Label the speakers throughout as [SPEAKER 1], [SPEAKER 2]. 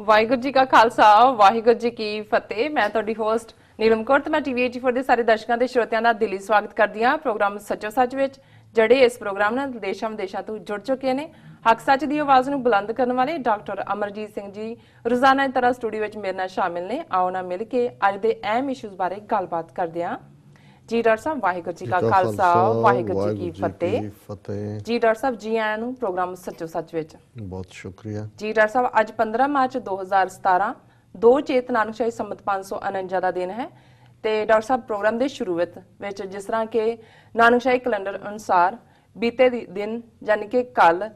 [SPEAKER 1] ਵਾਹਿਗੁਰੂ ਜੀ ਕਾ ਖਾਲਸਾ ਵਾਹਿਗੁਰੂ ਜੀ ਕੀ ਫਤਿਹ। ਮੈਂ ਤੁਹਾਡੀ ਹੋਸਟ ਨੀਲਮ ਕੌਰ ਤੇ ਮੈਂ ਟੀਵੀ 84 ਦੇ ਸਾਰੇ ਦਰਸ਼ਕਾਂ ਤੇ ਸਰੋਤਿਆਂ ਦਾ ਦਿਲੀ ਸਵਾਗਤ ਕਰਦੀ ਹਾਂ ਪ੍ਰੋਗਰਾਮ ਸੱਚੋ ਸੱਚ ਵਿੱਚ। ਜਿਹੜੇ ਇਸ ਪ੍ਰੋਗਰਾਮ ਨਾਲ ਦੇਸ਼ਾਂ ਵਿਦੇਸ਼ਾਂ ਤੋਂ ਜੁੜ ਚੁੱਕੇ ਨੇ, ਹੱਕ ਸੱਚ ਦੀ ਆਵਾਜ਼ ਨੂੰ ਬੁਲੰਦ ਕਰਨ ਵਾਲੇ ਡਾਕਟਰ ਅਮਰਜੀਤ ਸਿੰਘ ਜੀ ਰੋਜ਼ਾਨਾ ਦੀ ਤਰ੍ਹਾਂ ਸਟੂਡੀਓ ਵਿੱਚ ਮੇਰੇ ਨਾਲ ਸ਼ਾਮਿਲ ਨੇ। ਆਓ ਨਾ ਮਿਲ ਕੇ ਅੱਜ ਦੇ ਅਹਿਮ ਇਸ਼ੂਜ਼ ਬਾਰੇ ਗੱਲਬਾਤ ਕਰਦੇ ਹਾਂ। ਜੀ ਡਾਕਟਰ ਸਾਹਿਬ, ਵਾਹਿਗੁਰੂ ਜੀ ਕਾ ਖਾਲਸਾ ਵਾਹਿਗੁਰੂ ਜੀ ਕੀ ਫਤਿਹ। ਜੀ ਡਾਕਟਰ ਸਾਹਿਬ, ਜੀ ਆਇਆਂ ਨੂੰ ਪ੍ਰੋਗਰਾਮ ਸੱਚੋ ਸੱਚ ਵਿੱਚ।
[SPEAKER 2] ਬਹੁਤ ਸ਼ੁਕਰੀਆ
[SPEAKER 1] ਜੀ ਡਾਕਟਰ ਸਾਹਿਬ, ਅੱਜ 15 ਮਾਰਚ 2017 2 ਚੇਤ ਨਾਨਕਸ਼ਾਹੀ ਸੰਮਤ 549 ਦਾ ਦਿਨ ਹੈ। ਤੇ ਡਾਕਟਰ ਸਾਹਿਬ, ਪ੍ਰੋਗਰਾਮ ਦੇ ਸ਼ੁਰੂ ਵਿੱਚ ਜਿਸ ਤਰ੍ਹਾਂ ਕਿ ਨਾਨਕਸ਼ਾਹੀ ਕੈਲੰਡਰ ਅਨੁਸਾਰ ਬੀਤੇ ਦਿਨ ਯਾਨੀ ਕਿ ਕੱਲ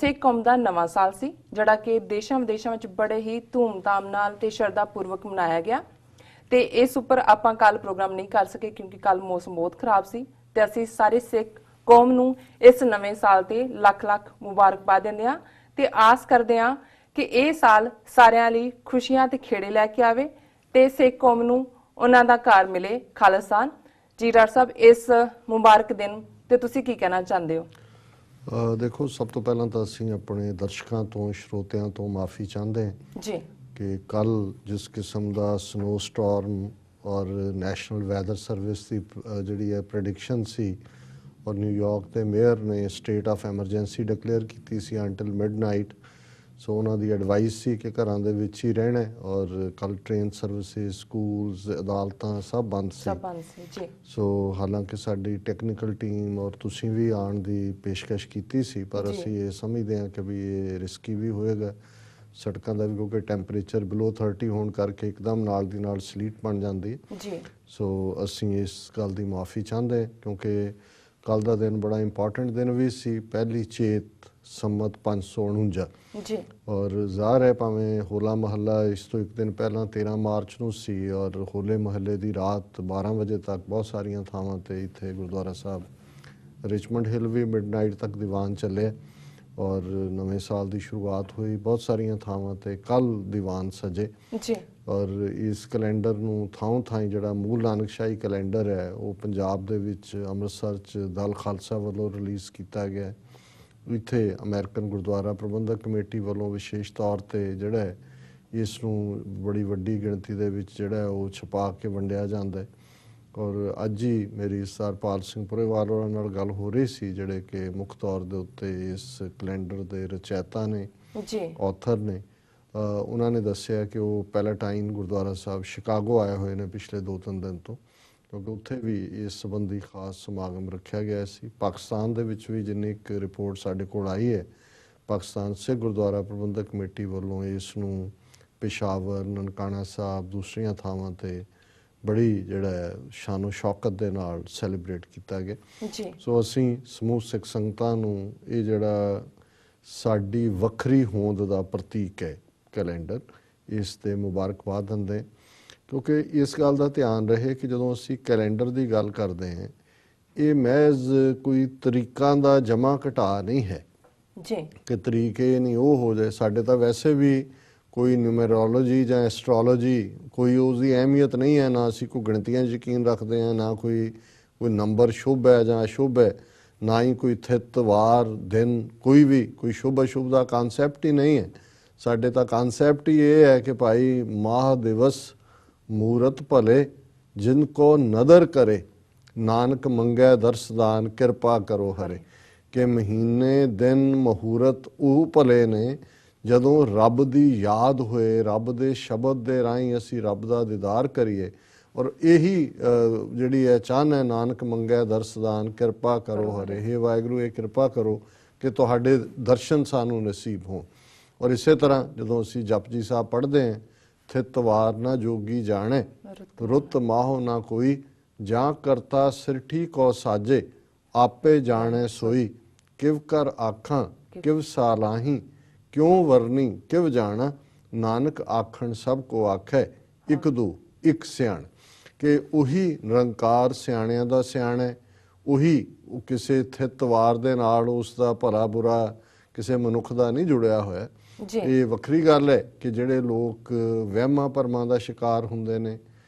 [SPEAKER 1] ਸਿੱਖ ਕੌਮ ਦਾ ਨਵਾਂ ਸਾਲ ਸੀ, ਜਿਹੜਾ ਕਿ ਦੇਸ਼ਾਂ ਵਿਦੇਸ਼ਾਂ ਵਿੱਚ ਬੜੇ ਹੀ ਧੂਮਧਾਮ ਨਾਲ ਤੇ ਸ਼ਰਧਾ ਪੂਰਵਕ ਮਨਾਇਆ ਗਿਆ। ਤੇ ਇਸ ਉੱਪਰ ਆਪਾਂ ਕੱਲ ਪ੍ਰੋਗਰਾਮ ਨਹੀਂ ਕਰ ਸਕੇ ਕਿਉਂਕਿ ਕੱਲ ਮੌਸਮ ਬਹੁਤ ਖਰਾਬ ਸੀ। ਤੇ ਅਸੀਂ ਸਾਰੇ ਸਿੱਖ ਕੌਮ ਨੂੰ ਇਸ ਨਵੇਂ ਸਾਲ ਤੇ ਲੱਖ ਲੱਖ ਮੁਬਾਰਕਬਾਦ ਦਿੰਦੇ ਹਾਂ ਤੇ ਆਸ ਕਰਦੇ ਹਾਂ ਕਿ ਇਹ ਸਾਲ ਸਾਰਿਆਂ ਲਈ ਖੁਸ਼ੀਆਂ ਤੇ ਖੇੜੇ ਲੈ ਕੇ ਆਵੇ ਤੇ ਸਿੱਖ ਕੌਮ ਨੂੰ ਉਹਨਾਂ ਦਾ ਘਰ ਮਿਲੇ ਖਾਲਿਸਤਾਨ। ਜੀ ਡਾਕਟਰ ਸਾਹਿਬ, ਇਸ ਮੁਬਾਰਕ ਦਿਨ ਤੇ ਤੁਸੀਂ ਕੀ ਕਹਿਣਾ ਚਾਹੁੰਦੇ ਹੋ?
[SPEAKER 2] ਦੇਖੋ, ਸਭ ਤੋਂ ਪਹਿਲਾਂ ਤਾਂ ਅਸੀਂ ਆਪਣੇ ਦਰਸ਼ਕਾਂ ਤੋਂ ਸਰੋਤਿਆਂ ਤੋਂ ਮਾਫੀ ਚਾਹੁੰਦੇ ਹਾਂ
[SPEAKER 1] ਜੀ
[SPEAKER 2] ਕਿ ਕੱਲ ਜਿਸ ਕਿਸਮ ਦਾ ਸਨੋ ਸਟਾਰਮ ਔਰ ਨੈਸ਼ਨਲ ਵੈਦਰ ਸਰਵਿਸ ਦੀ ਜਿਹੜੀ ਹੈ ਪ੍ਰੈਡਿਕਸ਼ਨ ਸੀ ਔਰ ਨਿਊਯਾਰਕ ਦੇ ਮੇਅਰ ਨੇ ਸਟੇਟ ਆਫ ਐਮਰਜੈਂਸੀ ਡਿਕਲੇਅਰ ਕੀਤੀ ਸੀ ਅੰਟਿਲ ਮਿਡਨਾਈਟ। ਸੋ ਉਹਨਾਂ ਦੀ ਐਡਵਾਈਸ ਸੀ ਕਿ ਘਰਾਂ ਦੇ ਵਿੱਚ ਹੀ ਰਹਿਣਾ ਔਰ ਕੱਲ ਟ੍ਰੇਨ ਸਰਵਿਸਿਜ਼, ਸਕੂਲਸ, ਅਦਾਲਤਾਂ ਸਭ ਬੰਦ ਸੀ
[SPEAKER 1] ਜੀ।
[SPEAKER 2] ਸੋ ਹਾਲਾਂਕਿ ਸਾਡੀ ਟੈਕਨੀਕਲ ਟੀਮ ਔਰ ਤੁਸੀਂ ਵੀ ਆਉਣ ਦੀ ਪੇਸ਼ਕਸ਼ ਕੀਤੀ ਸੀ, ਪਰ ਅਸੀਂ ਇਹ ਸਮਝਦੇ ਹਾਂ ਕਿ ਵੀ ਇਹ ਰਿਸਕੀ ਵੀ ਹੋਏਗਾ ਸੜਕਾਂ ਦਾ ਵੀ, ਕਿਉਂਕਿ ਟੈਂਪਰੇਚਰ ਬਿਲੋ 30 ਹੋਣ ਕਰਕੇ ਇੱਕਦਮ ਨਾਲ ਦੀ ਨਾਲ ਸਲੀਟ ਬਣ ਜਾਂਦੀ
[SPEAKER 1] ਜੀ।
[SPEAKER 2] ਸੋ ਅਸੀਂ ਇਸ ਗੱਲ ਦੀ ਮਾਫੀ ਚਾਹੁੰਦੇ ਕਿਉਂਕਿ ਕੱਲ ਦਾ ਦਿਨ ਬੜਾ ਇੰਪੋਰਟੈਂਟ ਦਿਨ ਵੀ ਸੀ, ਪਹਿਲੀ ਚੇਤ ਸੰਮਤ 549
[SPEAKER 1] ਜੀ।
[SPEAKER 2] ਔਰ ਜ਼ਾਹਰ ਹੈ ਭਾਵੇਂ ਹੋਲਾ ਮਹੱਲਾ ਇਸ ਤੋਂ ਇੱਕ ਦਿਨ ਪਹਿਲਾਂ 13 ਮਾਰਚ ਨੂੰ ਸੀ ਔਰ ਹੋਲੇ ਮਹੱਲੇ ਦੀ ਰਾਤ 12 ਵਜੇ ਤੱਕ ਬਹੁਤ ਸਾਰੀਆਂ ਥਾਵਾਂ ਤੇ ਇੱਥੇ ਗੁਰਦੁਆਰਾ ਸਾਹਿਬ ਰਿਚਮੰਡ ਹਿੱਲ ਵੀ ਮਿਡਨਾਈਟ ਤੱਕ ਦੀਵਾਨ ਚੱਲੇ ਔਰ ਨਵੇਂ ਸਾਲ ਦੀ ਸ਼ੁਰੂਆਤ ਹੋਈ। ਬਹੁਤ ਸਾਰੀਆਂ ਥਾਵਾਂ ਤੇ ਕੱਲ ਦੀਵਾਨ ਸਜੇ
[SPEAKER 1] ਜੀ।
[SPEAKER 2] ਔਰ ਇਸ ਕੈਲੰਡਰ ਨੂੰ ਥਾਂ ਥਾਂ ਜਿਹੜਾ ਮੂਲ ਨਾਨਕਸ਼ਾਹੀ ਕੈਲੰਡਰ ਹੈ ਉਹ ਪੰਜਾਬ ਦੇ ਵਿੱਚ ਅੰਮ੍ਰਿਤਸਰ 'ਚ ਦਲ ਖਾਲਸਾ ਵੱਲੋਂ ਰਿਲੀਜ਼ ਕੀਤਾ ਗਿਆ। ਇੱਥੇ ਅਮਰੀਕਨ ਗੁਰਦੁਆਰਾ ਪ੍ਰਬੰਧਕ ਕਮੇਟੀ ਵੱਲੋਂ ਵਿਸ਼ੇਸ਼ ਤੌਰ ਤੇ ਜਿਹੜਾ ਹੈ ਇਸ ਨੂੰ ਬੜੀ ਵੱਡੀ ਗਿਣਤੀ ਦੇ ਵਿੱਚ ਜਿਹੜਾ ਉਹ ਛਪਾ ਕੇ ਵੰਡਿਆ ਜਾਂਦਾ ਹੈ। ਔਰ ਅੱਜ ਹੀ ਮੇਰੀ ਸਰਪਾਲ ਸਿੰਘ ਪੁਰੇਵਾਲ ਹੋਰਾਂ ਨਾਲ ਗੱਲ ਹੋ ਰਹੀ ਸੀ, ਜਿਹੜੇ ਕਿ ਮੁੱਖ ਤੌਰ ਦੇ ਉੱਤੇ ਇਸ ਕੈਲੰਡਰ ਦੇ ਰਚੈਤਾ ਨੇ
[SPEAKER 1] ਜੀ,
[SPEAKER 2] ਆਥਰ ਨੇ। ਉਹਨਾਂ ਨੇ ਦੱਸਿਆ ਕਿ ਉਹ ਪੈਲਾਟਾਈਨ ਗੁਰਦੁਆਰਾ ਸਾਹਿਬ ਸ਼ਿਕਾਗੋ ਆਏ ਹੋਏ ਨੇ ਪਿਛਲੇ 2-3 ਦਿਨ ਤੋਂ, ਕਿਉਂਕਿ ਉੱਥੇ ਵੀ ਇਸ ਸੰਬੰਧੀ ਖਾਸ ਸਮਾਗਮ ਰੱਖਿਆ ਗਿਆ ਸੀ। ਪਾਕਿਸਤਾਨ ਦੇ ਵਿੱਚ ਵੀ ਜਿੰਨੀ ਇੱਕ ਰਿਪੋਰਟ ਸਾਡੇ ਕੋਲ ਆਈ ਹੈ, ਪਾਕਿਸਤਾਨ ਸਿੱਖ ਗੁਰਦੁਆਰਾ ਪ੍ਰਬੰਧਕ ਕਮੇਟੀ ਵੱਲੋਂ ਇਸ ਨੂੰ ਪੇਸ਼ਾਵਰ, ਨਨਕਾਣਾ ਸਾਹਿਬ, ਦੂਸਰੀਆਂ ਥਾਵਾਂ ਤੇ ਬੜੀ ਜਿਹੜਾ ਸ਼ਾਨੋ ਸ਼ੌਕਤ ਦੇ ਨਾਲ ਸੈਲੀਬ੍ਰੇਟ ਕੀਤਾ ਗਿਆ
[SPEAKER 1] ਜੀ।
[SPEAKER 2] ਸੋ ਅਸੀਂ ਸਮੂਹ ਸਿੱਖ ਸੰਗਤਾਂ ਨੂੰ ਇਹ ਜਿਹੜਾ ਸਾਡੀ ਵੱਖਰੀ ਹੋਂਦ ਦਾ ਪ੍ਰਤੀਕ ਹੈ ਕੈਲੰਡਰ, ਇਸ ਤੇ ਮੁਬਾਰਕਬਾਦ ਦਿੰਦੇ, ਕਿਉਂਕਿ ਇਸ ਗੱਲ ਦਾ ਧਿਆਨ ਰਹੇ ਕਿ ਜਦੋਂ ਅਸੀਂ ਕੈਲੰਡਰ ਦੀ ਗੱਲ ਕਰਦੇ ਹਾਂ ਇਹ ਮਹਿਜ਼ ਕੋਈ ਤਰੀਕਾਂ ਦਾ ਜਮਾ ਘਟਾ ਨਹੀਂ ਹੈ
[SPEAKER 1] ਜੀ
[SPEAKER 2] ਕਿ ਤਰੀਕੇ ਨਹੀਂ ਉਹ ਹੋ ਜਾਏ। ਸਾਡੇ ਤਾਂ ਵੈਸੇ ਵੀ ਕੋਈ ਨਿਊਮਰੋਲੋਜੀ ਜਾਂ ਐਸਟ੍ਰੋਲੋਜੀ ਕੋਈ ਉਸਦੀ ਅਹਿਮੀਅਤ ਨਹੀਂ ਹੈ, ਨਾ ਅਸੀਂ ਕੋਈ ਗਿਣਤੀਆਂ ਯਕੀਨ ਰੱਖਦੇ ਹਾਂ, ਨਾ ਕੋਈ ਨੰਬਰ ਸ਼ੁਭ ਹੈ ਜਾਂ ਅਸ਼ੁਭ ਹੈ, ਨਾ ਹੀ ਕੋਈ ਥਿਤ ਵਾਰ ਦਿਨ ਕੋਈ ਸ਼ੁਭ ਅਸ਼ੁਭ ਦਾ ਕਨਸੈਪਟ ਹੀ ਨਹੀਂ ਹੈ। ਸਾਡੇ ਤਾਂ ਕਨਸੈਪਟ ਹੀ ਇਹ ਹੈ ਕਿ ਭਾਈ ਮਾਹ ਦਿਵਸ ਮੂਰਤ ਭਲੇ ਜਿਨ ਕੋ ਨਦਰ ਕਰੇ ਨਾਨਕ ਮੰਗੈ ਦਰਸਦਾਨ ਕਿਰਪਾ ਕਰੋ ਹਰੇ, ਕਿ ਮਹੀਨੇ ਦਿਨ ਮਹੂਰਤ ਉਹ ਭਲੇ ਨੇ ਜਦੋਂ ਰੱਬ ਦੀ ਯਾਦ ਹੋਏ, ਰੱਬ ਦੇ ਸ਼ਬਦ ਦੇ ਰਾਹੀਂ ਅਸੀਂ ਰੱਬ ਦਾ ਦੀਦਾਰ ਕਰੀਏ। ਔਰ ਇਹੀ ਜਿਹੜੀ ਹੈ ਚਾਹਨ ਹੈ, ਨਾਨਕ ਮੰਗੈ ਦਰਸਦਾਨ ਕਿਰਪਾ ਕਰੋ ਹਰੇ, ਹੇ ਵਾਹਿਗੁਰੂ ਇਹ ਕਿਰਪਾ ਕਰੋ ਕਿ ਤੁਹਾਡੇ ਦਰਸ਼ਨ ਸਾਨੂੰ ਨਸੀਬ ਹੋਣ। ਔਰ ਇਸੇ ਤਰ੍ਹਾਂ ਜਦੋਂ ਅਸੀਂ ਜਪਜੀ ਸਾਹਿਬ ਪੜ੍ਹਦੇ ਹਾਂ, ਥਿਤ ਵਾਰ ਨਾ ਜੋਗੀ ਜਾਣੇ ਰੁੱਤ ਮਾਹੋ ਨਾ ਕੋਈ, ਜਾਂ ਕਰਤਾ ਸਿਰਠੀ ਕੋ ਸਾਜੇ ਆਪੇ ਜਾਣੇ ਸੋਈ, ਕਿਵ ਕਰ ਆਖਾਂ ਕਿਵ ਸਾਲਾਹੀ ਕਿਉਂ ਵਰਨੀ ਕਿਵ ਜਾਣਾ, ਨਾਨਕ ਆਖਣ ਸਭ ਕੋ ਆਖੈ ਇੱਕ ਦੂ ਇੱਕ ਸਿਆਣ, ਕਿ ਉਹੀ ਨਿਰੰਕਾਰ ਸਿਆਣਿਆਂ ਦਾ ਸਿਆਣਾ, ਉਹੀ ਕਿਸੇ ਥਿਤਵਾਰ ਦੇ ਨਾਲ ਉਸ ਦਾ ਭਲਾ ਬੁਰਾ ਕਿਸੇ ਮਨੁੱਖ ਦਾ ਨਹੀਂ ਜੁੜਿਆ ਹੋਇਆ। ਇਹ ਵੱਖਰੀ ਗੱਲ ਹੈ ਕਿ ਜਿਹੜੇ ਲੋਕ ਵਹਿਮਾਂ ਭਰਮਾਂ ਦਾ ਸ਼ਿਕਾਰ ਹੁੰਦੇ ਨੇ,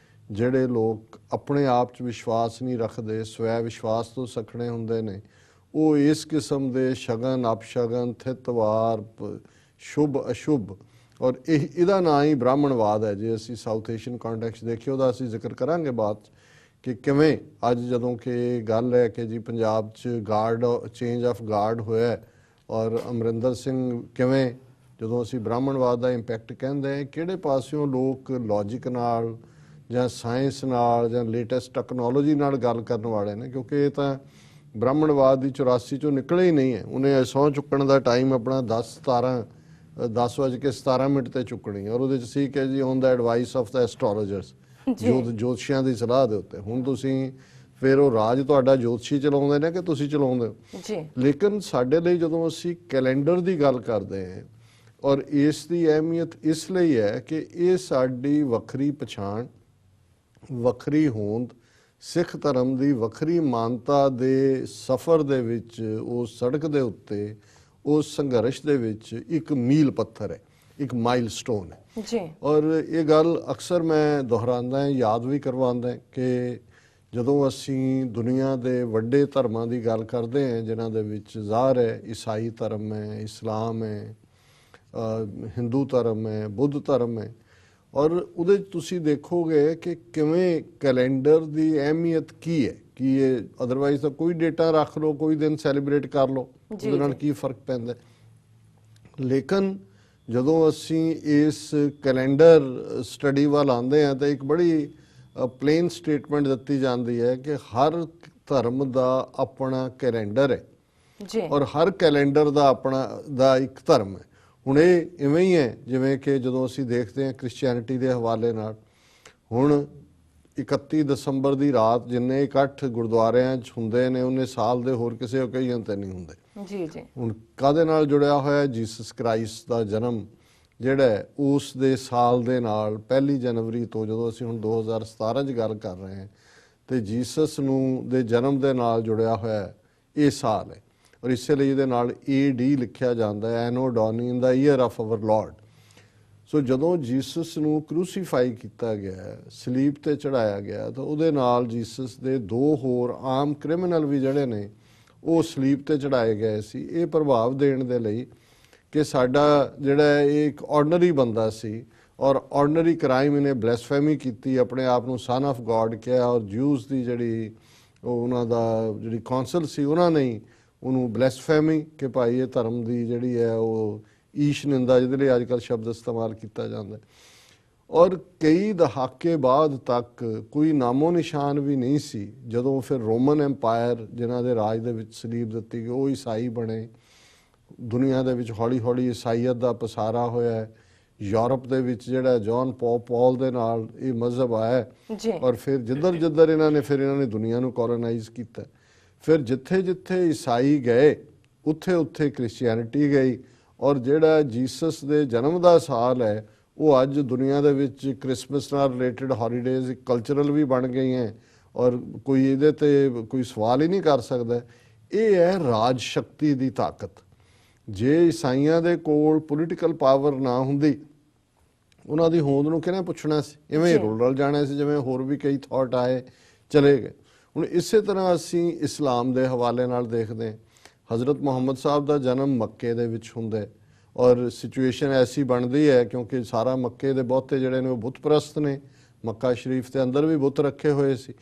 [SPEAKER 2] ਜਿਹੜੇ ਲੋਕ ਆਪਣੇ ਆਪ 'ਚ ਵਿਸ਼ਵਾਸ ਨਹੀਂ ਰੱਖਦੇ, ਸਵੈ ਵਿਸ਼ਵਾਸ ਤੋਂ ਸਖਣੇ ਹੁੰਦੇ ਨੇ, ਉਹ ਇਸ ਕਿਸਮ ਦੇ ਸ਼ਗਨ ਅਪਸ਼ਗਨ ਥਿਤਵਾਰ ਸ਼ੁਭ ਅਸ਼ੁਭ ਔਰ ਇਹਦਾ ਨਾਂ ਹੀ ਬ੍ਰਾਹਮਣਵਾਦ ਹੈ। ਜੇ ਅਸੀਂ ਸਾਊਥ ਏਸ਼ੀਅਨ ਕੰਟੈਕਸਟ ਦੇਖੀਏ ਉਹਦਾ ਅਸੀਂ ਜ਼ਿਕਰ ਕਰਾਂਗੇ ਬਾਅਦ 'ਚ ਕਿ ਕਿਵੇਂ ਅੱਜ ਜਦੋਂ ਕਿ ਗੱਲ ਹੈ ਕਿ ਜੀ ਪੰਜਾਬ 'ਚ ਗਾਰਡ ਚੇਂਜ ਆਫ ਗਾਰਡ ਹੋਇਆ ਔਰ ਅਮਰਿੰਦਰ ਸਿੰਘ ਕਿਵੇਂ ਜਦੋਂ ਅਸੀਂ ਬ੍ਰਾਹਮਣਵਾਦ ਦਾ ਇੰਪੈਕਟ ਕਹਿੰਦੇ ਹਾਂ ਕਿਹੜੇ ਪਾਸਿਓਂ ਲੋਕ ਲੌਜਿਕ ਨਾਲ ਜਾਂ ਸਾਇੰਸ ਨਾਲ ਜਾਂ ਲੇਟੈਸਟ ਟੈਕਨੋਲੋਜੀ ਨਾਲ ਗੱਲ ਕਰਨ ਵਾਲੇ ਨੇ, ਕਿਉਂਕਿ ਇਹ ਤਾਂ ਬ੍ਰਾਹਮਣਵਾਦ ਦੀ 84 ਚੋਂ ਨਿਕਲੇ ਹੀ ਨਹੀਂ ਹੈ। ਉਹਨੇ ਸਹੁੰ ਚੁੱਕਣ ਦਾ ਟਾਈਮ ਆਪਣਾ 10:17 ਤੇ ਚੁੱਕਣੀ ਔਰ ਉਹਦੇ 'ਚ ਸੀ ਕਿ ਜੀ ਔਨ ਦਾ ਐਡਵਾਈਸ ਆਫ ਦਾ ਐਸਟ੍ਰੋਲੋਜਰਸ, ਜੋਤਸ਼ੀਆਂ ਦੀ ਸਲਾਹ ਦੇ ਉੱਤੇ। ਹੁਣ ਤੁਸੀਂ ਫਿਰ ਉਹ ਰਾਜ ਤੁਹਾਡਾ ਜੋਤਸ਼ੀ ਚਲਾਉਂਦੇ ਨੇ ਕਿ ਤੁਸੀਂ ਚਲਾਉਂਦੇ ਹੋ ਜੀ। ਲੇਕਿਨ ਸਾਡੇ ਲਈ ਜਦੋਂ ਅਸੀਂ ਕੈਲੰਡਰ ਦੀ ਗੱਲ ਕਰਦੇ ਹਾਂ ਔਰ ਇਸ ਦੀ ਅਹਿਮੀਅਤ ਇਸ ਲਈ ਹੈ ਕਿ ਇਹ ਸਾਡੀ ਵੱਖਰੀ ਪਛਾਣ, ਵੱਖਰੀ ਹੋਂਦ, ਸਿੱਖ ਧਰਮ ਦੀ ਵੱਖਰੀ ਮਾਨਤਾ ਦੇ ਸਫ਼ਰ ਦੇ ਵਿੱਚ, ਉਸ ਸੜਕ ਦੇ ਉੱਤੇ, ਉਸ ਸੰਘਰਸ਼ ਦੇ ਵਿੱਚ ਇੱਕ ਮੀਲ ਪੱਥਰ ਹੈ, ਇੱਕ ਮਾਈਲਸਟੋਨ ਹੈ ਜੀ। ਔਰ ਇਹ ਗੱਲ ਅਕਸਰ ਮੈਂ ਦੁਹਰਾਉਂਦਾ ਹਾਂ, ਯਾਦ ਵੀ ਕਰਵਾਉਂਦਾ ਕਿ ਜਦੋਂ ਅਸੀਂ ਦੁਨੀਆ ਦੇ ਵੱਡੇ ਧਰਮਾਂ ਦੀ ਗੱਲ ਕਰਦੇ ਹਾਂ ਜਿਨ੍ਹਾਂ ਦੇ ਵਿੱਚ ਜ਼ਾਹਰ ਹੈ ਈਸਾਈ ਧਰਮ ਹੈ, ਇਸਲਾਮ ਹੈ, ਹਿੰਦੂ ਧਰਮ ਹੈ, ਬੁੱਧ ਧਰਮ ਹੈ, ਔਰ ਉਹਦੇ ਤੁਸੀਂ ਦੇਖੋਗੇ ਕਿ ਕਿਵੇਂ ਕੈਲੰਡਰ ਦੀ ਅਹਿਮੀਅਤ ਕੀ ਹੈ। ਕਿ ਇਹ ਅਦਰਵਾਈਜ਼ ਤਾਂ ਕੋਈ ਡੇਟਾ ਰੱਖ ਲਓ, ਕੋਈ ਦਿਨ ਸੈਲੀਬ੍ਰੇਟ ਕਰ ਲਓ, ਉਹਦੇ ਨਾਲ ਕੀ ਫਰਕ ਪੈਂਦਾ। ਲੇਕਿਨ ਜਦੋਂ ਅਸੀਂ ਇਸ ਕੈਲੰਡਰ ਸਟੱਡੀ ਵੱਲ ਆਉਂਦੇ ਹਾਂ ਤਾਂ ਇੱਕ ਬੜੀ ਪਲੇਨ ਸਟੇਟਮੈਂਟ ਦਿੱਤੀ ਜਾਂਦੀ ਹੈ ਕਿ ਹਰ ਧਰਮ ਦਾ ਆਪਣਾ ਕੈਲੰਡਰ ਹੈ ਜੀ ਔਰ ਹਰ ਕੈਲੰਡਰ ਦਾ ਆਪਣਾ ਇੱਕ ਧਰਮ ਹੈ। ਹੁਣ ਇਹ ਇਵੇਂ ਹੀ ਹੈ ਜਿਵੇਂ ਕਿ ਜਦੋਂ ਅਸੀਂ ਦੇਖਦੇ ਹਾਂ ਕ੍ਰਿਸਚੀਅਨਿਟੀ ਦੇ ਹਵਾਲੇ ਨਾਲ, ਹੁਣ 31 ਦਸੰਬਰ ਦੀ ਰਾਤ ਜਿੰਨੇ ਇਕੱਠ ਗੁਰਦੁਆਰਿਆਂ 'ਚ ਹੁੰਦੇ ਨੇ ਉਹਨੇ ਸਾਲ ਦੇ ਹੋਰ ਕਿਸੇ ਓਕੇਜ਼ਨ ਤੇ ਨਹੀਂ ਹੁੰਦੇ ਜੀ ਜੀ। ਹੁਣ ਕਾਹਦੇ ਨਾਲ ਜੁੜਿਆ ਹੋਇਆ? ਜੀਸਸ ਕ੍ਰਾਈਸਟ ਦਾ ਜਨਮ ਜਿਹੜਾ ਉਸ ਦੇ ਸਾਲ ਦੇ ਨਾਲ 1 ਜਨਵਰੀ ਤੋਂ, ਜਦੋਂ ਅਸੀਂ ਹੁਣ 2017 'ਚ ਗੱਲ ਕਰ ਰਹੇ ਹਾਂ ਤੇ ਜੀਸਸ ਨੂੰ ਦੇ ਜਨਮ ਦੇ ਨਾਲ ਜੁੜਿਆ ਹੋਇਆ ਇਹ ਸਾਲ ਹੈ ਔਰ ਇਸੇ ਲਈ ਇਹਦੇ ਨਾਲ AD ਲਿਖਿਆ ਜਾਂਦਾ ਹੈ, ਐਨੋ ਡੋਨੀ ਇਨ ਦਾ ਈਅਰ ਆਫ ਆਵਰ ਲਾਰਡ। ਸੋ ਜਦੋਂ ਜੀਸਸ ਨੂੰ ਕਰੂਸੀਫਾਈ ਕੀਤਾ ਗਿਆ, ਸਲੀਬ ਤੇ ਚੜਾਇਆ ਗਿਆ, ਤਾਂ ਉਹਦੇ ਨਾਲ ਜੀਸਸ ਦੇ 2 ਹੋਰ ਆਮ ਕ੍ਰਿਮੀਨਲ ਵੀ ਜਿਹੜੇ ਨੇ ਉਹ ਸਲੀਬ ਤੇ ਚੜਾਏ ਗਏ ਸੀ। ਇਹ ਪ੍ਰਭਾਵ ਦੇਣ ਦੇ ਲਈ ਕਿ ਸਾਡਾ ਜਿਹੜਾ ਇਹ ਇੱਕ ਆਰਡਨਰੀ ਬੰਦਾ ਸੀ ਔਰ ਆਰਡਨਰੀ ਕ੍ਰਾਈਮ ਇਹਨੇ ਬਲੈਸਫੇਮੀ ਕੀਤੀ, ਆਪਣੇ ਆਪ ਨੂੰ ਸਨ ਆਫ ਗॉड ਕਿਹਾ ਔਰ ਜਿਊਜ਼ ਦੀ ਜਿਹੜੀ ਉਹਨਾਂ ਦਾ ਜਿਹੜੀ ਕੌਂਸਲ ਸੀ ਉਹਨਾਂ ਨੇ ਉਹਨੂੰ ਬਲੈਸਫੇਮੀ ਕਿ ਭਾਈ ਇਹ ਧਰਮ ਦੀ ਜਿਹੜੀ ਹੈ ਉਹ ਈਸ਼ ਨਿੰਦਾ, ਜਿਹਦੇ ਲਈ ਅੱਜ ਕੱਲ੍ਹ ਸ਼ਬਦ ਇਸਤੇਮਾਲ ਕੀਤਾ ਜਾਂਦਾ। ਔਰ ਕਈ ਦਹਾਕੇ ਬਾਅਦ ਤੱਕ ਕੋਈ ਨਾਮੋ ਨਿਸ਼ਾਨ ਵੀ ਨਹੀਂ ਸੀ ਜਦੋਂ ਫਿਰ ਰੋਮਨ ਐਮਪਾਇਰ ਜਿਨ੍ਹਾਂ ਦੇ ਰਾਜ ਦੇ ਵਿੱਚ ਸਲੀਬ ਦਿੱਤੀ ਗਈ ਉਹ ਈਸਾਈ ਬਣੇ। ਦੁਨੀਆ ਦੇ ਵਿੱਚ ਹੌਲੀ ਹੌਲੀ ਈਸਾਈਅਤ ਦਾ ਪਸਾਰਾ ਹੋਇਆ। ਯੂਰਪ ਦੇ ਵਿੱਚ ਜਿਹੜਾ ਜੌਨ ਪੌਲ ਦੇ ਨਾਲ ਇਹ ਮਜ਼ਹਬ ਆਇਆ ਔਰ ਫਿਰ ਜਿੱਧਰ ਇਹਨਾਂ ਨੇ ਦੁਨੀਆ ਨੂੰ ਕੋਲੋਨਾਈਜ਼ ਕੀਤਾ। ਫਿਰ ਜਿੱਥੇ ਜਿੱਥੇ ਈਸਾਈ ਗਏ ਉੱਥੇ ਕ੍ਰਿਸਚੀਅਨਿਟੀ ਗਈ ਔਰ ਜਿਹੜਾ ਜੀਸਸ ਦੇ ਜਨਮ ਦਾ ਸਾਲ ਹੈ ਉਹ ਅੱਜ ਦੁਨੀਆ ਦੇ ਵਿੱਚ ਕ੍ਰਿਸਮਸ ਨਾਲ ਰਿਲੇਟਡ ਹੌਲੀਡੇਜ਼ ਕਲਚਰਲ ਵੀ ਬਣ ਗਈਆਂ ਔਰ ਕੋਈ ਇਹਦੇ ਤੇ ਕੋਈ ਸਵਾਲ ਹੀ ਨਹੀਂ ਕਰ ਸਕਦਾ। ਇਹ ਹੈ ਰਾਜ ਸ਼ਕਤੀ ਦੀ ਤਾਕਤ। ਜੇ ਈਸਾਈਆਂ ਦੇ ਕੋਲ ਪੋਲੀਟੀਕਲ ਪਾਵਰ ਨਾ ਹੁੰਦੀ, ਉਹਨਾਂ ਦੀ ਹੋਂਦ ਨੂੰ ਕਿਹਨੇ ਪੁੱਛਣਾ ਸੀ? ਇਵੇਂ ਹੀ ਰੁਲ ਜਾਣਾ ਸੀ ਜਿਵੇਂ ਹੋਰ ਵੀ ਕਈ ਥਾਟ ਆਏ ਚਲੇ ਗਏ। ਹੁਣ ਇਸੇ ਤਰ੍ਹਾਂ ਅਸੀਂ ਇਸਲਾਮ ਦੇ ਹਵਾਲੇ ਨਾਲ ਦੇਖਦੇ ਹਾਂ, ਹਜ਼ਰਤ ਮੁਹੰਮਦ ਸਾਹਿਬ ਦਾ ਜਨਮ ਮੱਕੇ ਦੇ ਵਿੱਚ ਹੁੰਦਾ ਔਰ ਸਿਚੁਏਸ਼ਨ ਐਸੀ ਬਣਦੀ ਹੈ ਕਿਉਂਕਿ ਸਾਰਾ ਮੱਕੇ ਦੇ ਬਹੁਤੇ ਜਿਹੜੇ ਨੇ ਉਹ ਬੁੱਤ ਪ੍ਰਸਤ ਨੇ, ਮੱਕਾ ਸ਼ਰੀਫ ਦੇ ਅੰਦਰ ਵੀ ਬੁੱਤ ਰੱਖੇ ਹੋਏ ਸੀ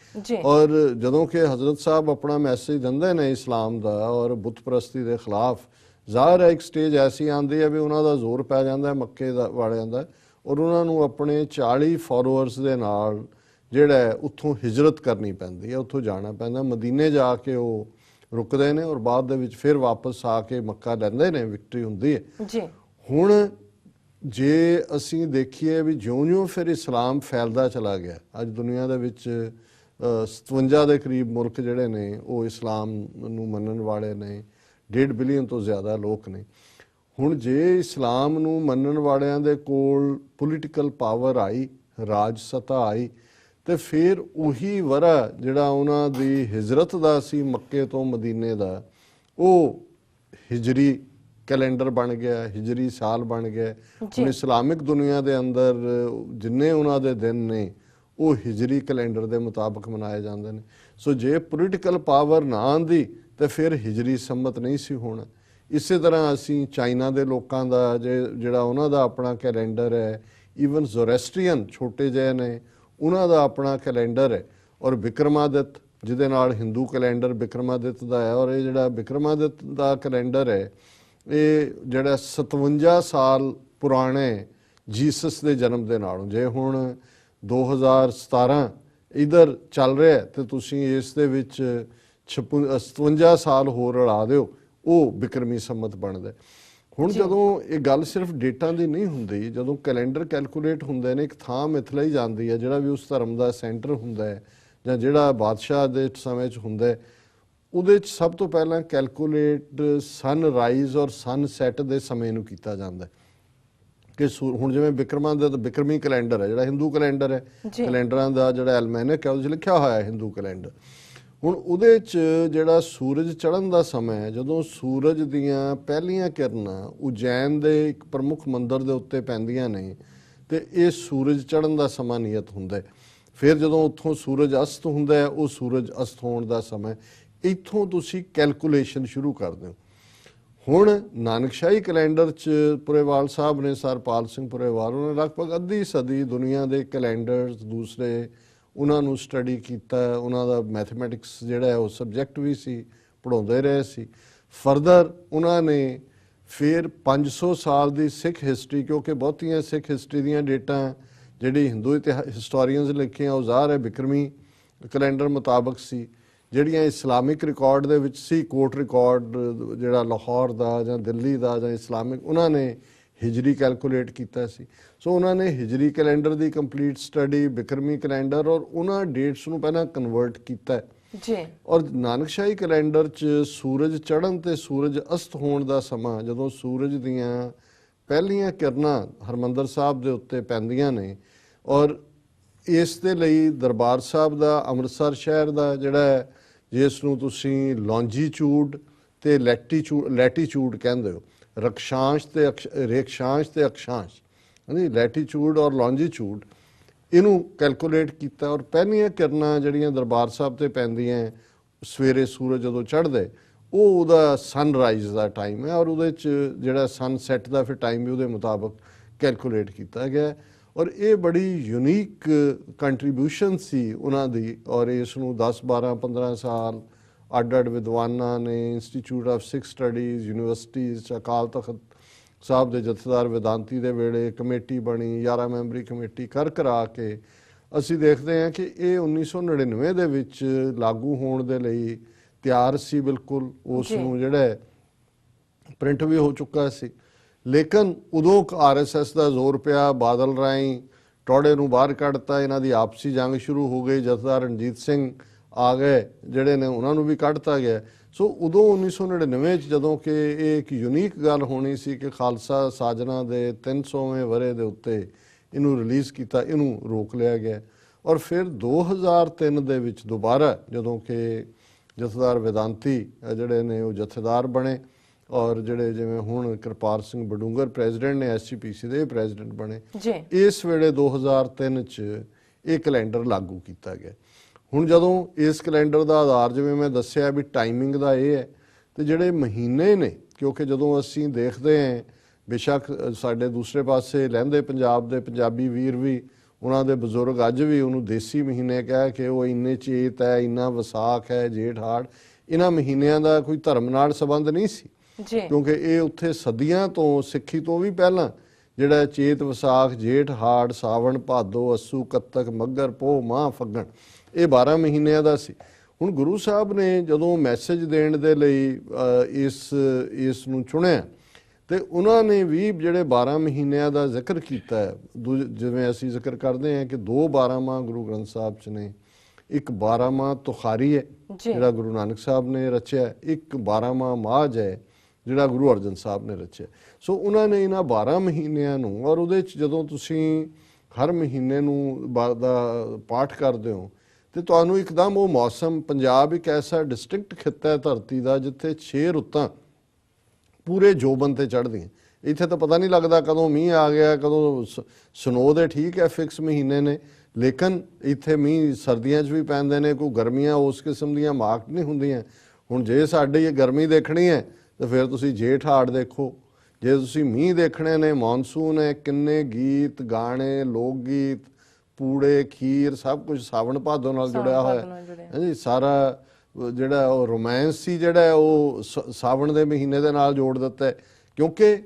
[SPEAKER 2] ਔਰ ਜਦੋਂ ਕਿ ਹਜ਼ਰਤ ਸਾਹਿਬ ਆਪਣਾ ਮੈਸੇਜ ਦਿੰਦੇ ਨੇ ਇਸਲਾਮ ਦਾ ਔਰ ਬੁੱਤ ਪ੍ਰਸਤੀ ਦੇ ਖਿਲਾਫ, ਜ਼ਾਹਰ ਹੈ ਇੱਕ ਸਟੇਜ ਐਸੀ ਆਉਂਦੀ ਹੈ ਵੀ ਉਹਨਾਂ ਦਾ ਜ਼ੋਰ ਪੈ ਜਾਂਦਾ ਮੱਕੇ ਵਾਲਿਆਂ ਦਾ ਔਰ ਉਹਨਾਂ ਨੂੰ ਆਪਣੇ 40 ਫੋਲੋਅਰਸ ਦੇ ਨਾਲ ਜਿਹੜਾ ਉੱਥੋਂ ਹਿਜਰਤ ਕਰਨੀ ਪੈਂਦੀ ਹੈ, ਉੱਥੋਂ ਜਾਣਾ ਪੈਂਦਾ। ਮਦੀਨੇ ਜਾ ਕੇ ਉਹ ਰੁਕਦੇ ਨੇ ਔਰ ਬਾਅਦ ਦੇ ਵਿੱਚ ਫਿਰ ਵਾਪਸ ਆ ਕੇ ਮੱਕਾ ਲੈਂਦੇ ਨੇ, ਵਿਕਟਰੀ ਹੁੰਦੀ ਹੈ ਜੀ। ਹੁਣ ਜੇ ਅਸੀਂ ਦੇਖੀਏ ਵੀ ਜਿਉਂ-ਜਿਉਂ ਫਿਰ ਇਸਲਾਮ ਫੈਲਦਾ ਚਲਾ ਗਿਆ, ਅੱਜ ਦੁਨੀਆ ਦੇ ਵਿੱਚ 57 ਦੇ ਕਰੀਬ ਮੁਲਕ ਜਿਹੜੇ ਨੇ ਉਹ ਇਸਲਾਮ ਨੂੰ ਮੰਨਣ ਵਾਲੇ ਨੇ, 1.5 ਬਿਲੀਅਨ ਤੋਂ ਜ਼ਿਆਦਾ ਲੋਕ ਨੇ। ਹੁਣ ਜੇ ਇਸਲਾਮ ਨੂੰ ਮੰਨਣ ਵਾਲਿਆਂ ਦੇ ਕੋਲ ਪੋਲੀਟੀਕਲ ਪਾਵਰ ਆਈ, ਰਾਜ ਸੱਤਾ ਆਈ, ਤੇ ਫਿਰ ਉਹੀ ਵਰਾ ਜਿਹੜਾ ਉਹਨਾਂ ਦੀ ਹਿਜਰਤ ਦਾ ਸੀ ਮੱਕੇ ਤੋਂ ਮਦੀਨੇ ਦਾ, ਉਹ ਹਿਜਰੀ ਕੈਲੰਡਰ ਬਣ ਗਿਆ, ਹਿਜਰੀ ਸਾਲ ਬਣ ਗਿਆ। ਹੁਣ ਇਸਲਾਮਿਕ ਦੁਨੀਆ ਦੇ ਅੰਦਰ ਜਿੰਨੇ ਉਹਨਾਂ ਦੇ ਦਿਨ ਨੇ ਉਹ ਹਿਜਰੀ ਕੈਲੰਡਰ ਦੇ ਮੁਤਾਬਕ ਮਨਾਏ ਜਾਂਦੇ ਨੇ। ਸੋ ਜੇ ਪੋਲੀਟੀਕਲ ਪਾਵਰ ਨਾ ਆਉਂਦੀ ਤੇ ਫਿਰ ਹਿਜਰੀ ਸੰਮਤ ਨਹੀਂ ਸੀ ਹੋਣਾ। ਇਸੇ ਤਰ੍ਹਾਂ ਅਸੀਂ ਚਾਈਨਾ ਦੇ ਲੋਕਾਂ ਦਾ ਜਿਹੜਾ ਉਹਨਾਂ ਦਾ ਆਪਣਾ ਕੈਲੰਡਰ ਹੈ, ਈਵਨ ਜ਼ੋਰੈਸਟਰੀਅਨ ਛੋਟੇ ਜਿਹੇ ਨੇ ਉਹਨਾਂ ਦਾ ਆਪਣਾ ਕੈਲੰਡਰ ਹੈ, ਔਰ ਵਿਕਰਮਾਦਿੱਤ ਜਿਹਦੇ ਨਾਲ ਹਿੰਦੂ ਕੈਲੰਡਰ ਵਿਕਰਮਾਦਿੱਤ ਦਾ ਹੈ। ਔਰ ਇਹ ਜਿਹੜਾ ਵਿਕਰਮਾਦਿੱਤ ਦਾ ਕੈਲੰਡਰ ਹੈ ਇਹ ਜਿਹੜਾ 57 ਸਾਲ ਪੁਰਾਣੇ ਜੀਸਸ ਦੇ ਜਨਮ ਦੇ ਨਾਲੋਂ, ਜੇ ਹੁਣ 2017 ਇਧਰ ਚੱਲ ਰਿਹਾ ਤੇ ਤੁਸੀਂ ਇਸ ਦੇ ਵਿੱਚ 57 ਸਾਲ ਹੋਰ ਰਲਾ ਦਿਓ, ਉਹ ਬਿਕਰਮੀ ਸੰਮਤ ਬਣਦਾ। ਹੁਣ ਜਦੋਂ ਇਹ ਗੱਲ ਸਿਰਫ ਡੇਟਾਂ ਦੀ ਨਹੀਂ ਹੁੰਦੀ, ਜਦੋਂ ਕੈਲੰਡਰ ਕੈਲਕੂਲੇਟ ਹੁੰਦੇ ਨੇ ਇੱਕ ਥਾਂ ਮਿਥਲਾ ਹੀ ਜਾਂਦੀ ਹੈ, ਜਿਹੜਾ ਵੀ ਉਸ ਧਰਮ ਦਾ ਸੈਂਟਰ ਹੁੰਦਾ ਹੈ ਜਾਂ ਜਿਹੜਾ ਬਾਦਸ਼ਾਹ ਦੇ ਸਮੇਂ 'ਚ ਹੁੰਦਾ ਹੈ, ਉਹਦੇ 'ਚ ਸਭ ਤੋਂ ਪਹਿਲਾਂ ਕੈਲਕੂਲੇਟ ਸਨ ਰਾਈਜ਼ ਔਰ ਸਨ ਸੈੱਟ ਦੇ ਸਮੇਂ ਨੂੰ ਕੀਤਾ ਜਾਂਦਾ ਕਿ ਹੁਣ ਜਿਵੇਂ ਬਿਕਰਮੀ ਕੈਲੰਡਰ ਹੈ ਜਿਹੜਾ ਹਿੰਦੂ ਕੈਲੰਡਰ ਹੈ, ਕੈਲੰਡਰਾਂ ਦਾ ਜਿਹੜਾ ਐਲਮੈਨਕ ਹੈ ਉਹਦੇ 'ਚ ਲਿਖਿਆ ਹੋਇਆ ਹੈ ਹਿੰਦੂ ਕੈਲੰਡਰ। ਹੁਣ ਉਹਦੇ 'ਚ ਜਿਹੜਾ ਸੂਰਜ ਚੜ੍ਹਨ ਦਾ ਸਮਾਂ ਹੈ, ਜਦੋਂ ਸੂਰਜ ਦੀਆਂ ਪਹਿਲੀਆਂ ਕਿਰਨਾਂ ਉਜੈਨ ਦੇ ਇੱਕ ਪ੍ਰਮੁੱਖ ਮੰਦਿਰ ਦੇ ਉੱਤੇ ਪੈਂਦੀਆਂ ਨੇ ਤੇ ਇਹ ਸੂਰਜ ਚੜ੍ਹਨ ਦਾ ਸਮਾਂ ਨਿਯਤ ਹੁੰਦਾ ਹੈ। ਫਿਰ ਜਦੋਂ ਉੱਥੋਂ ਸੂਰਜ ਅਸਤ ਹੁੰਦਾ ਹੈ, ਉਹ ਸੂਰਜ ਅਸਤ ਹੋਣ ਦਾ ਸਮਾਂ, ਇੱਥੋਂ ਤੁਸੀਂ ਕੈਲਕੂਲੇਸ਼ਨ ਸ਼ੁਰੂ ਕਰਦੇ ਹੋ। ਹੁਣ ਨਾਨਕਸ਼ਾਹੀ ਕੈਲੰਡਰ 'ਚ ਪੁਰੇਵਾਲ ਸਾਹਿਬ ਨੇ, ਸਰਪਾਲ ਸਿੰਘ ਪੁਰੇਵਾਲ, ਉਹਨੇ ਲਗਭਗ ਅੱਧੀ ਸਦੀ ਦੁਨੀਆ ਦੇ ਕੈਲੰਡਰਸ ਦੂਸਰੇ ਉਹਨਾਂ ਨੂੰ ਸਟੱਡੀ ਕੀਤਾ। ਉਹਨਾਂ ਦਾ ਮੈਥਮੈਟਿਕਸ ਜਿਹੜਾ ਹੈ ਉਹ ਸਬਜੈਕਟ ਵੀ ਸੀ, ਪੜ੍ਹਾਉਂਦੇ ਰਹੇ ਸੀ। ਫਰਦਰ ਉਹਨਾਂ ਨੇ ਫਿਰ 500 ਸਾਲ ਦੀ ਸਿੱਖ ਹਿਸਟਰੀ, ਕਿਉਂਕਿ ਬਹੁਤੀਆਂ ਸਿੱਖ ਹਿਸਟਰੀ ਦੀਆਂ ਡੇਟਾਂ ਜਿਹੜੀ ਹਿੰਦੂ ਹਿਸਟੋਰੀਅਨਸ ਲਿਖੀਆਂ ਉਹ ਜ਼ਾਹਰ ਹੈ ਬਿਕਰਮੀ ਕੈਲੰਡਰ ਮੁਤਾਬਕ ਸੀ। ਜਿਹੜੀਆਂ ਇਸਲਾਮਿਕ ਰਿਕਾਰਡ ਦੇ ਵਿੱਚ ਸੀ, ਕੋਰਟ ਰਿਕਾਰਡ ਜਿਹੜਾ ਲਾਹੌਰ ਦਾ ਜਾਂ ਦਿੱਲੀ ਦਾ ਜਾਂ ਇਸਲਾਮਿਕ, ਉਹਨਾਂ ਨੇ ਹਿਜਰੀ ਕੈਲਕੂਲੇਟ ਕੀਤਾ ਸੀ। ਸੋ ਉਹਨਾਂ ਨੇ ਹਿਜਰੀ ਕੈਲੰਡਰ ਦੀ ਕੰਪਲੀਟ ਸਟੱਡੀ, ਬਿਕਰਮੀ ਕੈਲੰਡਰ, ਔਰ ਉਹਨਾਂ ਡੇਟਸ ਨੂੰ ਪਹਿਲਾਂ ਕਨਵਰਟ ਕੀਤਾ ਜੀ। ਔਰ ਨਾਨਕਸ਼ਾਹੀ ਕੈਲੰਡਰ 'ਚ ਸੂਰਜ ਚੜ੍ਹਨ ਤੇ ਸੂਰਜ ਅਸਤ ਹੋਣ ਦਾ ਸਮਾਂ, ਜਦੋਂ ਸੂਰਜ ਦੀਆਂ ਪਹਿਲੀਆਂ ਕਿਰਨਾਂ ਹਰਮੰਦਰ ਸਾਹਿਬ ਦੇ ਉੱਤੇ ਪੈਂਦੀਆਂ ਨੇ, ਔਰ ਇਸ ਦੇ ਲਈ ਦਰਬਾਰ ਸਾਹਿਬ ਦਾ ਅੰਮ੍ਰਿਤਸਰ ਸ਼ਹਿਰ ਦਾ ਜਿਹੜਾ ਹੈ, ਜਿਸ ਨੂੰ ਤੁਸੀਂ ਲੌਂਜੀਚੂਡ ਤੇ ਲੈਟੀਚੂਡ ਕਹਿੰਦੇ ਹੋ, ਰਕਸ਼ਾਂਸ਼ ਤੇ ਰੇਖਸ਼ਾਂਸ਼ ਤੇ ਅਕਸ਼ਾਂਸ਼, ਹਾਂਜੀ, ਲੈਟੀਚੂਡ ਔਰ ਲੌਂਜੀਚੂਡ, ਇਹਨੂੰ ਕੈਲਕੂਲੇਟ ਕੀਤਾ। ਔਰ ਪਹਿਲੀਆਂ ਕਿਰਨਾਂ ਜਿਹੜੀਆਂ ਦਰਬਾਰ ਸਾਹਿਬ ਤੇ ਪੈਂਦੀਆਂ ਸਵੇਰੇ ਸੂਰਜ ਜਦੋਂ ਚੜ੍ਹਦੇ, ਉਹ ਉਹਦਾ ਸਨਰਾਈਜ਼ ਦਾ ਟਾਈਮ ਹੈ, ਔਰ ਉਹਦੇ 'ਚ ਜਿਹੜਾ ਸਨਸੈਟ ਦਾ ਫਿਰ ਟਾਈਮ ਵੀ ਉਹਦੇ ਮੁਤਾਬਕ ਕੈਲਕੂਲੇਟ ਕੀਤਾ ਗਿਆ। ਔਰ ਇਹ ਬੜੀ ਯੂਨੀਕ ਕੰਟਰੀਬਿਊਸ਼ਨ ਸੀ ਉਹਨਾਂ ਦੀ। ਔਰ ਇਸ ਨੂੰ 10, 12, 15 ਸਾਲ ਅੱਡ ਵਿਦਵਾਨਾਂ ਨੇ, institute of Sikh studies, universities, Akal Takht Sahib ਦੇ ਜਥੇਦਾਰ ਵਿਦਾਂਤੀ ਦੇ ਵੇਲੇ ਕਮੇਟੀ ਬਣੀ, 11 ਮੈਂਬਰੀ ਕਮੇਟੀ ਕਰਾ ਕੇ ਅਸੀਂ ਦੇਖਦੇ ਹਾਂ ਕਿ ਇਹ 1999 ਦੇ ਵਿੱਚ ਲਾਗੂ ਹੋਣ ਦੇ ਲਈ ਤਿਆਰ ਸੀ ਬਿਲਕੁਲ। ਉਸ ਨੂੰ ਜਿਹੜਾ ਪ੍ਰਿੰਟ ਵੀ ਹੋ ਚੁੱਕਾ ਸੀ, ਲੇਕਿਨ ਉਦੋਂ RSS ਦਾ ਜ਼ੋਰ ਪਿਆ, ਬਾਦਲ ਰਾਹੀਂ ਟੋੜੇ ਨੂੰ ਬਾਹਰ ਕੱਢਤਾ, ਇਹਨਾਂ ਦੀ ਆਪਸੀ ਜੰਗ ਸ਼ੁਰੂ ਹੋ ਗਈ, ਜਥੇਦਾਰ ਰਣਜੀਤ ਸਿੰਘ ਆ ਗਏ ਜਿਹੜੇ ਨੇ, ਉਹਨਾਂ ਨੂੰ ਵੀ ਕੱਢਤਾ ਗਿਆ। ਸੋ ਉਦੋਂ 1999 'ਚ ਜਦੋਂ ਕਿ ਇਹ ਇੱਕ ਯੂਨੀਕ ਗੱਲ ਹੋਣੀ ਸੀ ਕਿ ਖਾਲਸਾ ਸਾਜਨਾ ਦੇ 300ਵੇਂ ਵਰ੍ਹੇ ਦੇ ਉੱਤੇ ਇਹਨੂੰ ਰਿਲੀਜ਼ ਕੀਤਾ, ਇਹਨੂੰ ਰੋਕ ਲਿਆ ਗਿਆ। ਔਰ ਫਿਰ 2003 ਦੇ ਵਿੱਚ ਦੁਬਾਰਾ ਜਦੋਂ ਕਿ ਜਥੇਦਾਰ ਵਿਦਾਂਤੀ ਜਿਹੜੇ ਨੇ ਉਹ ਜਥੇਦਾਰ ਬਣੇ, ਔਰ ਜਿਹੜੇ ਜਿਵੇਂ ਹੁਣ ਕਿਰਪਾਲ ਸਿੰਘ ਬਡੂੰਗਰ ਪ੍ਰੈਜ਼ੀਡੈਂਟ ਨੇ, SGPC ਦੇ ਪ੍ਰੈਜ਼ੀਡੈਂਟ ਬਣੇ, ਇਸ ਵੇਲੇ 2003 'ਚ ਇਹ ਕੈਲੰਡਰ ਲਾਗੂ ਕੀਤਾ ਗਿਆ। ਹੁਣ ਜਦੋਂ ਇਸ ਕੈਲੰਡਰ ਦਾ ਆਧਾਰ ਜਿਵੇਂ ਮੈਂ ਦੱਸਿਆ ਵੀ ਟਾਈਮਿੰਗ ਦਾ ਇਹ ਹੈ, ਤੇ ਜਿਹੜੇ ਮਹੀਨੇ ਨੇ, ਕਿਉਂਕਿ ਜਦੋਂ ਅਸੀਂ ਦੇਖਦੇ ਹਾਂ, ਬੇਸ਼ੱਕ ਸਾਡੇ ਦੂਸਰੇ ਪਾਸੇ ਲਹਿੰਦੇ ਪੰਜਾਬ ਦੇ ਪੰਜਾਬੀ ਵੀਰ ਵੀ, ਉਹਨਾਂ ਦੇ ਬਜ਼ੁਰਗ ਅੱਜ ਵੀ ਉਹਨੂੰ ਦੇਸੀ ਮਹੀਨੇ ਕਹਿ ਕੇ, ਉਹ ਇੰਨੇ ਚੇਤ ਹੈ, ਇੰਨਾ ਵਿਸਾਖ ਹੈ, ਜੇਠ ਹਾੜ, ਇਹਨਾਂ ਮਹੀਨਿਆਂ ਦਾ ਕੋਈ ਧਰਮ ਨਾਲ ਸੰਬੰਧ ਨਹੀਂ ਸੀ, ਕਿਉਂਕਿ ਇਹ ਉੱਥੇ ਸਦੀਆਂ ਤੋਂ, ਸਿੱਖੀ ਤੋਂ ਵੀ ਪਹਿਲਾਂ ਜਿਹੜਾ ਚੇਤ, ਵਿਸਾਖ, ਜੇਠ, ਹਾੜ, ਸਾਵਣ, ਭਾਦੋ, ਅੱਸੂ, ਕੱਤਕ, ਮੱਘਰ, ਪੋਹ, ਮਾਹ, ਫੱਗਣ, ਇਹ 12 ਮਹੀਨਿਆਂ ਦਾ ਸੀ। ਹੁਣ ਗੁਰੂ ਸਾਹਿਬ ਨੇ ਜਦੋਂ ਮੈਸੇਜ ਦੇਣ ਦੇ ਲਈ ਇਸ ਨੂੰ ਚੁਣਿਆ, ਤੇ ਉਹਨਾਂ ਨੇ ਵੀ ਜਿਹੜੇ 12 ਮਹੀਨਿਆਂ ਦਾ ਜ਼ਿਕਰ ਕੀਤਾ ਹੈ। ਜਿਵੇਂ ਅਸੀਂ ਜ਼ਿਕਰ ਕਰਦੇ ਹਾਂ ਕਿ 2 12ਵਾਂ ਗੁਰੂ ਗ੍ਰੰਥ ਸਾਹਿਬ 'ਚ ਨੇ, ਇੱਕ 12ਵਾਂ ਤੁਖਾਰੀ ਹੈ ਜਿਹੜਾ ਗੁਰੂ ਨਾਨਕ ਸਾਹਿਬ ਨੇ ਰਚਿਆ, ਇੱਕ 12ਵਾਂ ਮਾਝ ਹੈ ਜਿਹੜਾ ਗੁਰੂ ਅਰਜਨ ਸਾਹਿਬ ਨੇ ਰਚਿਆ। ਸੋ ਉਹਨਾਂ ਨੇ ਇਹਨਾਂ 12 ਮਹੀਨਿਆਂ ਨੂੰ, ਔਰ ਉਹਦੇ 'ਚ ਜਦੋਂ ਤੁਸੀਂ ਹਰ ਮਹੀਨੇ ਨੂੰ ਦਾ ਪਾਠ ਕਰਦੇ ਹੋ ਤੇ ਤੁਹਾਨੂੰ ਇੱਕਦਮ ਉਹ ਮੌਸਮ, ਪੰਜਾਬ ਇੱਕ ਐਸਾ ਡਿਸਟਿੰਕਟ ਖਿੱਤਾ ਹੈ ਧਰਤੀ ਦਾ ਜਿੱਥੇ 6 ਰੁੱਤਾਂ ਪੂਰੇ ਜੋਬਨ ਤੇ ਚੜ੍ਹਦੀਆਂ। ਇੱਥੇ ਤਾਂ ਪਤਾ ਨਹੀਂ ਲੱਗਦਾ ਕਦੋਂ ਮੀਂਹ ਆ ਗਿਆ, ਕਦੋਂ ਸਨੋ ਦੇ ਠੀਕ ਹੈ ਫਿਕਸ ਮਹੀਨੇ ਨੇ, ਲੇਕਿਨ ਇੱਥੇ ਮੀਂਹ ਸਰਦੀਆਂ 'ਚ ਵੀ ਪੈਂਦੇ ਨੇ, ਕੋਈ ਗਰਮੀਆਂ ਉਸ ਕਿਸਮ ਦੀਆਂ ਮਾਰਕਡ ਨਹੀਂ ਹੁੰਦੀਆਂ। ਹੁਣ ਜੇ ਸਾਡੀ ਇਹ ਗਰਮੀ ਦੇਖਣੀ ਹੈ ਤੇ ਫਿਰ ਤੁਸੀਂ ਜੇਠ ਹਾੜ ਦੇਖੋ। ਜੇ ਤੁਸੀਂ ਮੀਂਹ ਦੇਖਣੇ ਨੇ, ਮੌਨਸੂਨ ਹੈ, ਕਿੰਨੇ ਗੀਤ ਗਾਣੇ, ਲੋਕ ਗੀਤ, ਪੂੜੇ, ਖੀਰ, ਸਭ ਕੁਝ ਸਾਵਣ ਭਾਦੋ ਨਾਲ ਜੁੜਿਆ ਹੋਇਆ ਹੈ ਜੀ। ਸਾਰਾ ਜਿਹੜਾ ਉਹ ਰੋਮਾਂਸ ਸੀ ਜਿਹੜਾ ਹੈ ਉਹ ਸਾਵਣ ਦੇ ਮਹੀਨੇ ਦੇ ਨਾਲ ਜੋੜ ਦਿੱਤਾ ਹੈ, ਕਿਉਂਕਿ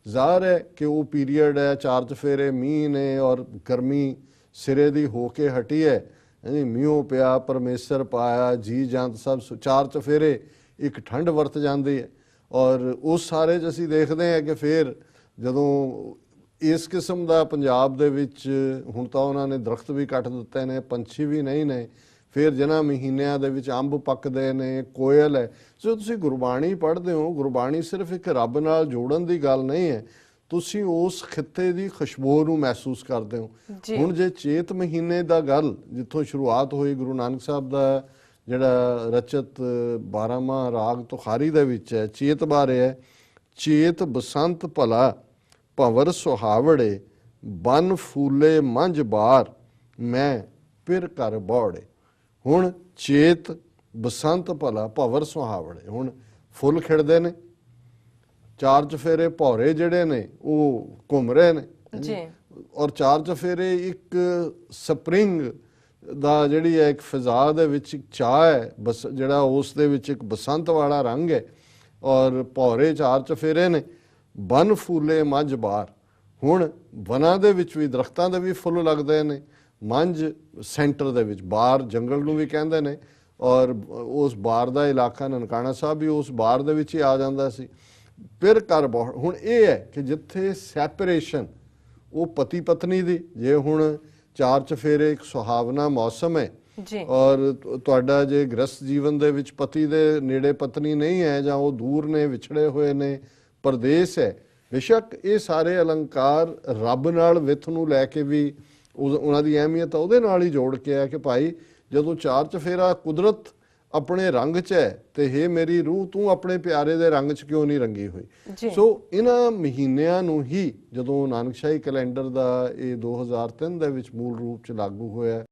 [SPEAKER 2] ਜ਼ਾਹਰ ਹੈ ਕਿ ਉਹ ਪੀਰੀਅਡ ਹੈ, ਚਾਰ ਚਫੇਰੇ ਮੀਂਹ ਨੇ ਔਰ ਗਰਮੀ ਸਿਰੇ ਦੀ ਹੋ ਕੇ ਹਟੀ ਹੈ ਜੀ। ਮੀਂਹੋਂ ਪਿਆ ਪਰਮੇਸ਼ਰ ਪਾਇਆ, ਜੀ ਜੰਤ ਸਭ ਚਾਰ ਚਫੇਰੇ ਇੱਕ ਠੰਡ ਵਰਤ ਜਾਂਦੀ ਹੈ। ਔਰ ਉਸ ਸਾਰੇ 'ਚ ਅਸੀਂ ਦੇਖਦੇ ਹਾਂ ਕਿ ਫਿਰ ਜਦੋਂ ਇਸ ਕਿਸਮ ਦਾ ਪੰਜਾਬ ਦੇ ਵਿੱਚ, ਹੁਣ ਤਾਂ ਉਹਨਾਂ ਨੇ ਦਰਖਤ ਵੀ ਕੱਟ ਦਿੱਤੇ ਨੇ, ਪੰਛੀ ਵੀ ਨਹੀਂ ਨੇ, ਫਿਰ ਜਿਨ੍ਹਾਂ ਮਹੀਨਿਆਂ ਦੇ ਵਿੱਚ ਅੰਬ ਪੱਕਦੇ ਨੇ, ਕੋਇਲ ਹੈ। ਸੋ ਤੁਸੀਂ ਗੁਰਬਾਣੀ ਪੜ੍ਹਦੇ ਹੋ, ਗੁਰਬਾਣੀ ਸਿਰਫ ਇੱਕ ਰੱਬ ਨਾਲ ਜੋੜਨ ਦੀ ਗੱਲ ਨਹੀਂ ਹੈ, ਤੁਸੀਂ ਉਸ ਖਿੱਤੇ ਦੀ ਖੁਸ਼ਬੂ ਨੂੰ ਮਹਿਸੂਸ ਕਰਦੇ ਹੋ। ਹੁਣ ਜੇ ਚੇਤ ਮਹੀਨੇ ਦਾ ਗੱਲ ਜਿੱਥੋਂ ਸ਼ੁਰੂਆਤ ਹੋਈ, ਗੁਰੂ ਨਾਨਕ ਸਾਹਿਬ ਦਾ ਜਿਹੜਾ ਰਚਿਤ 12ਵਾਂ ਰਾਗ ਤੁਖਾਰੀ ਦੇ ਵਿੱਚ ਹੈ, ਚੇਤ ਬਾਰੇ ਹੈ। ਚੇਤ ਬਸੰਤ ਭਲਾ ਭੰਵਰ ਸੁਹਾਵੜੇ, ਬਨ ਫੂਲੇ ਮੰਝ ਬਾਰ, ਮੈਂ ਫਿਰ ਘਰ ਬੌੜੇ। ਹੁਣ ਚੇਤ ਬਸੰਤ ਭਲਾ ਭੰਵਰ ਸੁਹਾਵੜੇ, ਹੁਣ ਫੁੱਲ ਖਿੜਦੇ ਨੇ, ਚਾਰ ਚਫੇਰੇ ਭੌਰੇ ਜਿਹੜੇ ਨੇ ਉਹ ਘੁੰਮ ਰਹੇ ਨੇ ਜੀ। ਔਰ ਚਾਰ ਚਫੇਰੇ ਇੱਕ ਸਪਰਿੰਗ ਦਾ ਜਿਹੜੀ ਹੈ ਇੱਕ ਫਿਜ਼ਾ ਦੇ ਵਿੱਚ ਇੱਕ ਚਾਹ ਹੈ, ਬਸ ਜਿਹੜਾ ਉਸ ਦੇ ਵਿੱਚ ਇੱਕ ਬਸੰਤ ਵਾਲਾ ਰੰਗ ਹੈ। ਔਰ ਭੌਰੇ ਚਾਰ ਚਫੇਰੇ ਨੇ, ਬਨ ਫੂਲੇ ਮੰਝ ਬਾਰ, ਹੁਣ ਵਨਾਂ ਦੇ ਵਿੱਚ ਵੀ ਦਰਖਤਾਂ ਦੇ ਵੀ ਫੁੱਲ ਲੱਗਦੇ ਨੇ, ਮੰਝ ਸੈਂਟਰ ਦੇ ਵਿੱਚ, ਬਾਰ ਜੰਗਲ ਨੂੰ ਵੀ ਕਹਿੰਦੇ ਨੇ। ਔਰ ਉਸ ਬਾਰ ਦਾ ਇਲਾਕਾ ਨਨਕਾਣਾ ਸਾਹਿਬ ਵੀ ਉਸ ਬਾਰ ਦੇ ਵਿੱਚ ਹੀ ਆ ਜਾਂਦਾ ਸੀ। ਫਿਰ ਘਰ ਬਹੁਤ, ਹੁਣ ਇਹ ਹੈ ਕਿ ਜਿੱਥੇ ਸੈਪਰੇਸ਼ਨ ਉਹ ਪਤੀ ਪਤਨੀ ਦੀ, ਜੇ ਹੁਣ ਚਾਰ ਚਫੇਰੇ ਇੱਕ ਸੁਹਾਵਣਾ ਮੌਸਮ ਹੈ ਔਰ ਤੁਹਾਡਾ ਜੇ ਗ੍ਰਸਤ ਜੀਵਨ ਦੇ ਵਿੱਚ ਪਤੀ ਦੇ ਨੇੜੇ ਪਤਨੀ ਨਹੀਂ ਹੈ, ਜਾਂ ਉਹ ਦੂਰ ਨੇ, ਵਿਛੜੇ ਹੋਏ ਨੇ, ਪਰਦੇਸ ਹੈ, ਬੇਸ਼ੱਕ ਇਹ ਸਾਰੇ ਅਲੰਕਾਰ ਰੱਬ ਨਾਲ ਵਿੱਥ ਨੂੰ ਲੈ ਕੇ ਵੀ ਉਹਨਾਂ ਦੀ ਅਹਿਮੀਅਤ ਉਹਦੇ ਨਾਲ ਹੀ ਜੋੜ ਕੇ ਹੈ ਕਿ ਭਾਈ ਜਦੋਂ ਚਾਰ ਚਫੇਰਾ ਕੁਦਰਤ ਆਪਣੇ ਰੰਗ 'ਚ ਹੈ ਤੇ ਹੇ ਮੇਰੀ ਰੂਹ ਤੂੰ ਆਪਣੇ ਪਿਆਰੇ ਦੇ ਰੰਗ 'ਚ ਕਿਉਂ ਨਹੀਂ ਰੰਗੀ ਹੋਈ। ਸੋ ਇਹਨਾਂ ਮਹੀਨਿਆਂ ਨੂੰ ਹੀ ਜਦੋਂ ਨਾਨਕਸ਼ਾਹੀ ਕੈਲੰਡਰ ਦਾ ਇਹ 2003 ਦੇ ਵਿੱਚ ਮੂਲ ਰੂਪ 'ਚ ਲਾਗੂ ਹੋਇਆ,